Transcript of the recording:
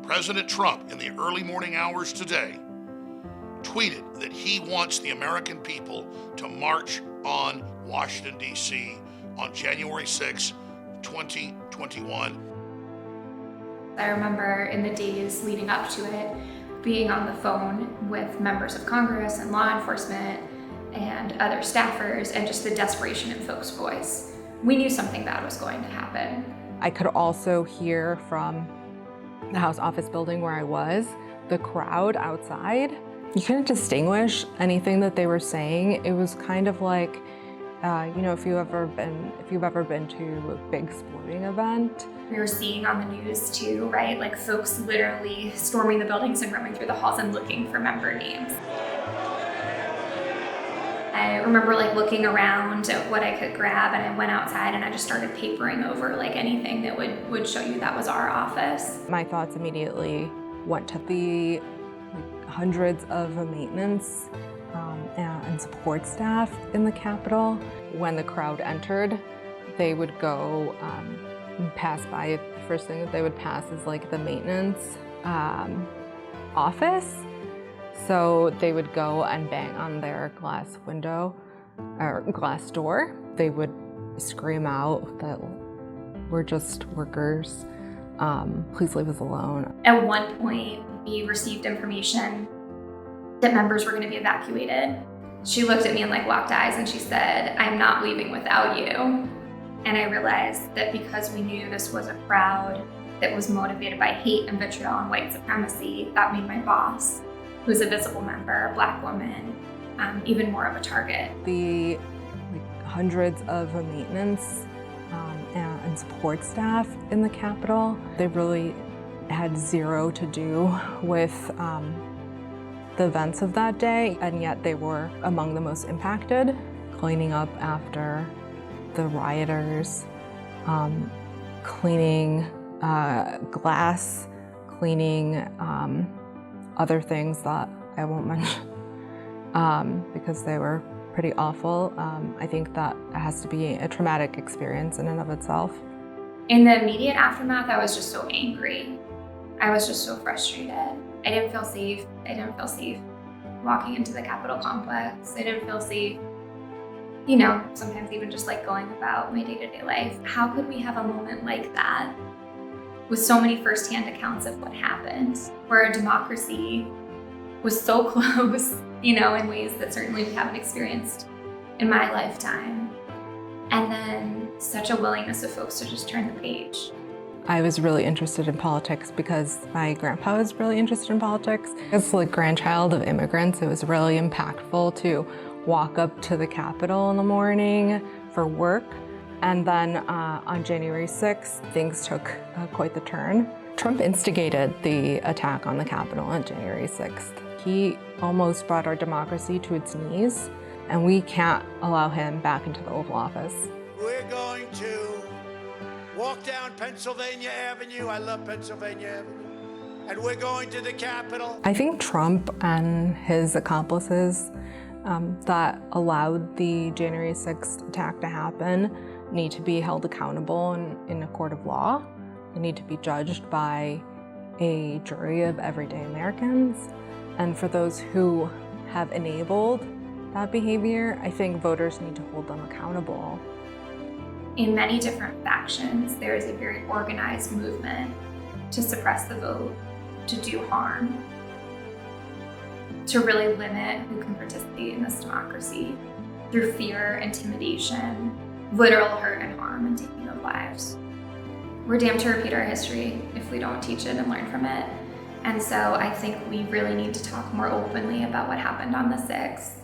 President Trump, in the early morning hours today, tweeted that he wants the American people to march on Washington, D.C. on January 6, 2021. I remember in the days leading up to it, being on the phone with members of Congress and law enforcement and other staffers, and just the desperation in folks' voice. We knew something bad was going to happen. I could also hear from the House office building where I was, the crowd outside. You couldn't distinguish anything that they were saying. It was kind of like, if you've ever been to a big sporting event. We were seeing on the news too, right? Like folks literally storming the buildings and roaming through the halls and looking for member names. I remember looking around at what I could grab, and I went outside and I just started papering over anything that would show you that was our office. My thoughts immediately went to the hundreds of maintenance and support staff in the Capitol. When the crowd entered, they would go pass by. The first thing that they would pass is the maintenance office. So they would go and bang on their glass window or glass door. They would scream out that we're just workers. Please leave us alone. At one point, we received information that members were going to be evacuated. She looked at me in locked eyes and she said, "I'm not leaving without you." And I realized that because we knew this was a crowd that was motivated by hate and vitriol and white supremacy, that made my boss, who's a visible member, a Black woman, even more of a target. The hundreds of maintenance and support staff in the Capitol, they really had zero to do with the events of that day, and yet they were among the most impacted, cleaning up after the rioters, cleaning glass, cleaning other things that I won't mention because they were pretty awful. I think that has to be a traumatic experience in and of itself. In the immediate aftermath, I was just so angry. I was just so frustrated. I didn't feel safe. I didn't feel safe walking into the Capitol complex. I didn't feel safe, sometimes even just going about my day-to-day life. How could we have a moment like that with so many firsthand accounts of what happened, where our democracy was so close, in ways that certainly we haven't experienced in my lifetime, and then such a willingness of folks to just turn the page. I was really interested in politics because my grandpa was really interested in politics. As the grandchild of immigrants, it was really impactful to walk up to the Capitol in the morning for work. And then on January 6th, things took quite the turn. Trump instigated the attack on the Capitol on January 6th. He almost brought our democracy to its knees, and we can't allow him back into the Oval Office. We're going to walk down Pennsylvania Avenue. I love Pennsylvania Avenue. And we're going to the Capitol. I think Trump and his accomplices that allowed the January 6th attack to happen need to be held accountable in a court of law. They need to be judged by a jury of everyday Americans. And for those who have enabled that behavior, I think voters need to hold them accountable. In many different factions, there is a very organized movement to suppress the vote, to do harm, to really limit who can participate in this democracy through fear, intimidation, literal hurt and harm, and taking of lives. We're damned to repeat our history if we don't teach it and learn from it. And so I think we really need to talk more openly about what happened on the 6th.